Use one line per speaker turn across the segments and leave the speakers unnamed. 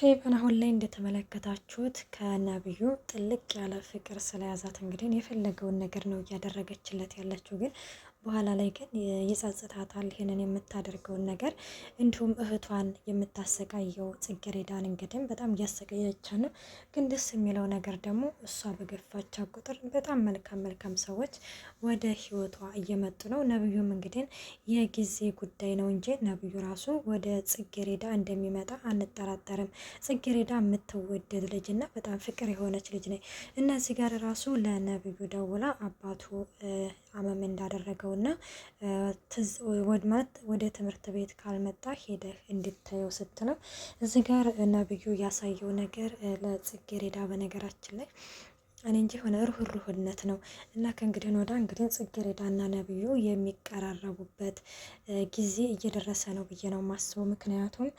ፌቨን አሁን ላይ እንደተመለከታችሁት ከነብዩ ጥልቅ ያለ ፍቅር ስለያዛት እንግዲህ የፈለገውን ነገር ነው እያደረገችለት ያለችው። ግን በኋላ ላይ ግን ይጸጽታታል ይሄንን የምታደርገውን ነገር። እንዲሁም እህቷን የምታሰቃየው ጽጌሬዳን እንግዲህ በጣም እያሰቃየቻት ነው። ግን ደስ የሚለው ነገር ደግሞ እሷ በገፋቻ ቁጥር በጣም መልካም ሰዎች ወደ ህይወቷ እየመጡ ነው። ነብዩም እንግዲህ የጊዜ ጉዳይ ነው እንጂ ነብዩ ራሱ ወደ ጽጌሬዳ እንደሚመጣ አንጠራጠርም። ጽጌሬዳ የምትወደድ ልጅ እና በጣም ፍቅር የሆነች ልጅ ነች። እነዚህ ጋር ራሱ ለነብዩ ደውላ አባቱ አመም እንዳደረገው እና ወደ ትምህርት ቤት ካልመጣ ሄደህ እንድታየው ስትለው እዚህ ጋር ነብዩ ያሳየው ነገር ለጽጌሬዳ በነገራችን ላይ እኔ እንጂ ሆነ ሩህሩህነት ነው። እና ከእንግዲህ ወዲያ እንግዲህ ጽጌሬዳና ነብዩ የሚቀራረቡበት ጊዜ እየደረሰ ነው ብዬ ነው የማስበው። ምክንያቱም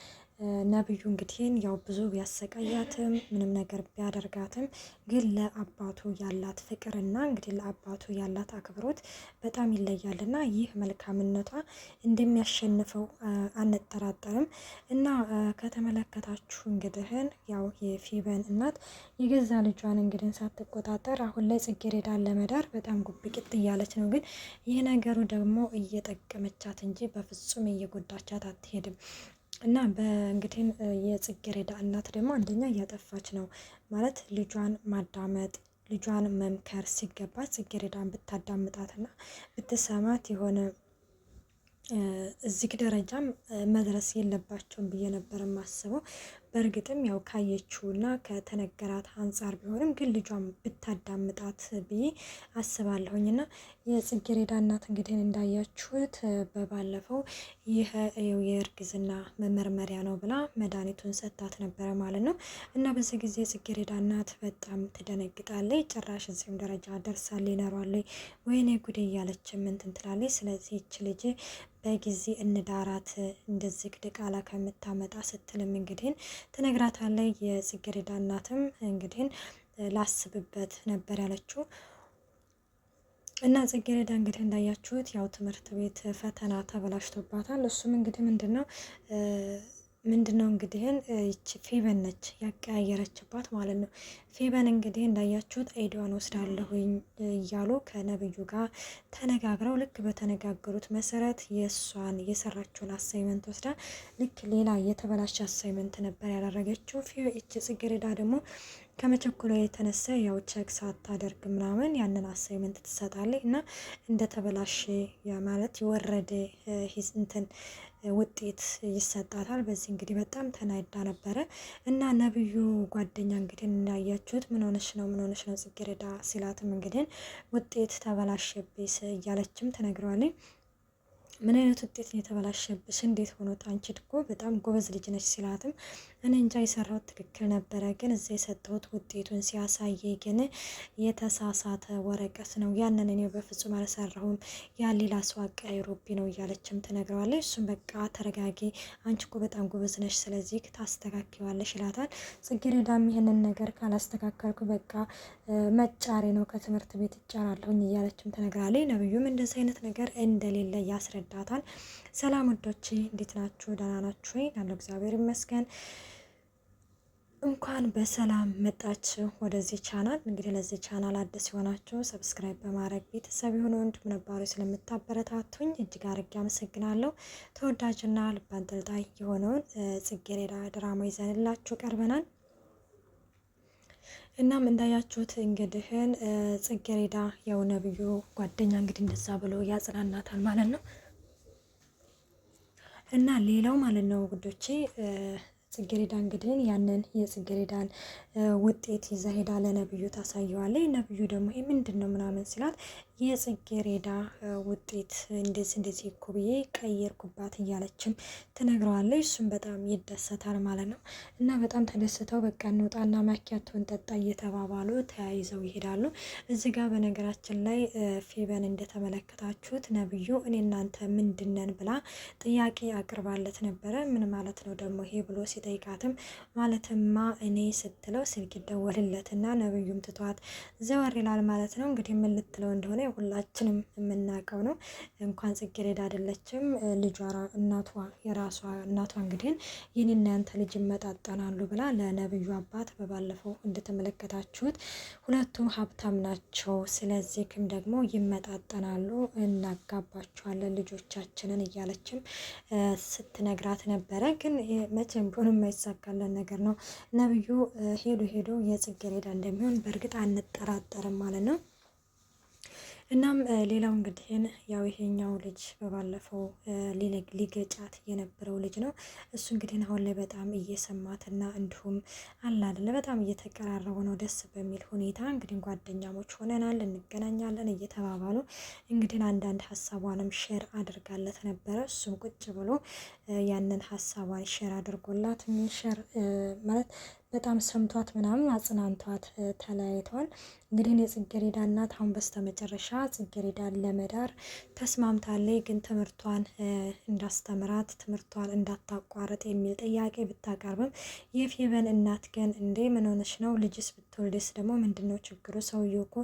ነብዩ እንግዲህ ያው ብዙ ቢያሰቃያትም ምንም ነገር ቢያደርጋትም ግን ለአባቱ ያላት ፍቅርና እንግዲህ ለአባቱ ያላት አክብሮት በጣም ይለያልና ይህ መልካምነቷ እንደሚያሸንፈው አንጠራጠርም። እና ከተመለከታችሁ እንግዲህን ያው የፌቨን እናት የገዛ ልጇን እንግዲህ ሳትቆጣጠር አሁን ላይ ጽጌሬዳን ለመዳር በጣም ጉብቅጥ እያለች ነው። ግን ይህ ነገሩ ደግሞ እየጠቀመቻት እንጂ በፍጹም እየጎዳቻት አትሄድም። እና በእንግዲህ የጽጌሬዳ እናት ደግሞ አንደኛ እያጠፋች ነው ማለት ልጇን ማዳመጥ ልጇን መምከር ሲገባት ጽጌሬዳን ብታዳምጣትና ብትሰማት የሆነ እዚህ ደረጃም መድረስ የለባቸውም ብዬ ነበር የማስበው። በእርግጥም ያው ካየችውና ከተነገራት አንጻር ቢሆንም ግን ልጇን ብታዳምጣት ብዬ አስባለሁኝ። እና የጽጌሬዳ እናት እንግዲህ እንዳያችሁት በባለፈው ይህ የእርግዝና መመርመሪያ ነው ብላ መድኃኒቱን ሰጥታት ነበረ ማለት ነው። እና በዚህ ጊዜ ጽጌሬዳ እናት በጣም ትደነግጣለች። ጭራሽ እዚህም ደረጃ ደርሳል ይኖራል ወይኔ ጉዴ እያለች እንትን ትላለች። ስለዚህ ይች ልጅ በጊዜ እንዳራት እንደዚህ ቃላ ከምታመጣ ስትልም እንግዲህ ትነግራታለች። የጽጌሬዳ እናትም እንግዲህ ላስብበት ነበር ያለችው። እና ጽጌሬዳ እንግዲህ እንዳያችሁት ያው ትምህርት ቤት ፈተና ተበላሽቶባታል። እሱም እንግዲህ ምንድነው እንግዲህ ይቺ ፌቨን ነች ያቀያየረችባት ማለት ነው። ፌቨን እንግዲህ እንዳያችሁት አይዲዋን ወስዳለሁኝ እያሉ ከነብዩ ጋር ተነጋግረው ልክ በተነጋገሩት መሰረት የእሷን የሰራችውን አሳይመንት ወስዳ ልክ ሌላ የተበላሸ አሳይመንት ነበር ያደረገችው። ይቺ ጽጌሬዳ ደግሞ ከመቸኮሏ የተነሳ ያው ቸክ ሳታደርግ ምናምን ያንን አሳይመንት ትሰጣለች እና እንደተበላሸ ማለት የወረደ እንትን ውጤት ይሰጣታል። በዚህ እንግዲህ በጣም ተናዳ ነበረ። እና ነብዩ ጓደኛ እንግዲህ እንዳያችሁት ምን ሆነሽ ነው ጽጌሬዳ ሲላትም እንግዲህ ውጤት ተበላሸብኝ እያለችም ተነግረዋለች። ምን አይነት ውጤት የተበላሸብሽ? እንዴት ሆኖ? አንቺ እኮ በጣም ጎበዝ ልጅ ነች ሲላትም እኔ እንጃ የሰራሁት ትክክል ነበረ፣ ግን እዛ የሰጠሁት ውጤቱን ሲያሳይ ግን የተሳሳተ ወረቀት ነው፣ ያንን እኔ በፍጹም አልሰራሁም፣ ያ ሌላ ሰው አቀያይሮብኝ ነው እያለችም ትነግረዋለች። እሱም በቃ ተረጋጊ፣ አንቺ እኮ በጣም ጎበዝ ነች፣ ስለዚህ ታስተካክዋለሽ ይላታል። ጽጌሬዳም ይህንን ነገር ካላስተካከልኩ በቃ መጫሬ ነው፣ ከትምህርት ቤት እጫራለሁኝ እያለችም ትነግራለች። ነብዩም እንደዚህ አይነት ነገር እንደሌለ ያስረዳታል። ሰላም ወዶቼ እንዴት ናችሁ? ደህና ናችሁ ወይ? ያለው እግዚአብሔር ይመስገን። እንኳን በሰላም መጣችሁ ወደዚህ ቻናል። እንግዲህ ለዚህ ቻናል አዲስ የሆናችሁ ሰብስክራይብ በማድረግ ቤተሰብ የሆኑ ወንድም ነባሮች ስለምታበረታቱኝ እጅግ አድርጌ አመሰግናለሁ። ተወዳጅና ልብ አንጠልጣይ የሆነውን ጽጌሬዳ ድራማ ይዘንላችሁ ቀርበናል። እናም እንዳያችሁት እንግዲህን ጽጌሬዳ ያው ነብዩ ጓደኛ እንግዲህ እንደዛ ብሎ ያጽናናታል ማለት ነው። እና ሌላው ማለት ነው ውዶቼ ጽጌሬዳ እንግዲህ ያንን የጽጌሬዳን ውጤት ይዛ ሄዳ ለነብዩ ታሳየዋለች። ነብዩ ደግሞ ይሄ ምንድነው ምናምን ሲላት የጽጌሬዳ ውጤት እንደዚህ እኮ ብዬ ቀየርኩባት እያለችም ትነግረዋለች። እሱም በጣም ይደሰታል ማለት ነው። እና በጣም ተደስተው በቃ እንውጣና ማኪያቶን ጠጣ እየተባባሉ ተያይዘው ይሄዳሉ። እዚህ ጋር በነገራችን ላይ ፌቨን እንደተመለከታችሁት ነብዩ እኔ እናንተ ምንድነን ብላ ጥያቄ አቅርባለት ነበረ። ምን ማለት ነው ደግሞ ይሄ ብሎ ሲጠይቃትም ማለትማ እኔ ስትለው ስልክ ይደወልለትና ነብዩም ትቷት ዘወር ይላል ማለት ነው። እንግዲህ ምን ልትለው እንደሆነ ሁላችንም የምናውቀው ነው። እንኳን ጽጌረዳ አይደለችም ልጇ እናቷ የራሷ እናቷ እንግዲህ የኔና ያንተ ልጅ ይመጣጠናሉ ብላ ለነብዩ አባት በባለፈው እንደተመለከታችሁት ሁለቱም ሀብታም ናቸው፣ ስለዚህም ደግሞ ይመጣጠናሉ፣ እናጋባቸዋለን ልጆቻችንን እያለችም ስትነግራት ነበረ። ግን መቼም ቢሆን የማይሳካለን ነገር ነው። ነብዩ ሄዶ የጽጌረዳ እንደሚሆን በእርግጥ አንጠራጠርም ማለት ነው። እናም ሌላው እንግዲህ ያው ይሄኛው ልጅ በባለፈው ሊገጫት የነበረው ልጅ ነው። እሱ እንግዲህ አሁን ላይ በጣም እየሰማትና እንዲሁም አለ አይደለ በጣም እየተቀራረቡ ነው። ደስ በሚል ሁኔታ እንግዲህ ጓደኛሞች ሆነናል እንገናኛለን እየተባባሉ እንግዲህ አንዳንድ ሀሳቧንም ሼር አድርጋለት ነበረ። እሱም ቁጭ ብሎ ያንን ሀሳቧን ሼር አድርጎላት ሼር ማለት በጣም ሰምቷት ምናምን አጽናንቷት ተለያይተዋል። እንግዲህ የጽጌረዳ እናት አሁን በስተመጨረሻ ጽጌረዳን ለመዳር ተስማምታለች። ግን ትምህርቷን እንዳስተምራት ትምህርቷን እንዳታቋርጥ የሚል ጥያቄ ብታቀርብም የፌቨን እናት ግን እንዴ ምን ሆነሽ ነው? ልጅስ ብትወልድስ ደግሞ ምንድን ነው ችግሩ? ሰውዬው እኮ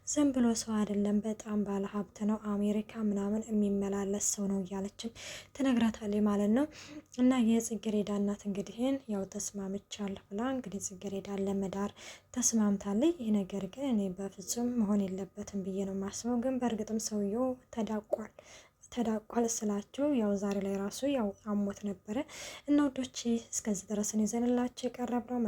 ዝም ብሎ ሰው አይደለም፣ በጣም ባለሀብት ነው፣ አሜሪካ ምናምን የሚመላለስ ሰው ነው እያለችም ትነግራታለች ማለት ነው። እና የጽጌረዳ እናት እንግዲህን ያው ተስማምቻለሁ ብላ እንግዲህ ጽጌረዳን ለመዳር ተስማምታለች። ይህ ነገር ግን እኔ በፍጹም መሆን የለበትም ብዬ ነው የማስበው። ግን በእርግጥም ሰውየው ተዳቋል ስላችሁ ያው ዛሬ ላይ ራሱ ያው አሞት ነበረ። እና ውዶች እስከዚህ ድረስን ይዘንላችሁ የቀረብነው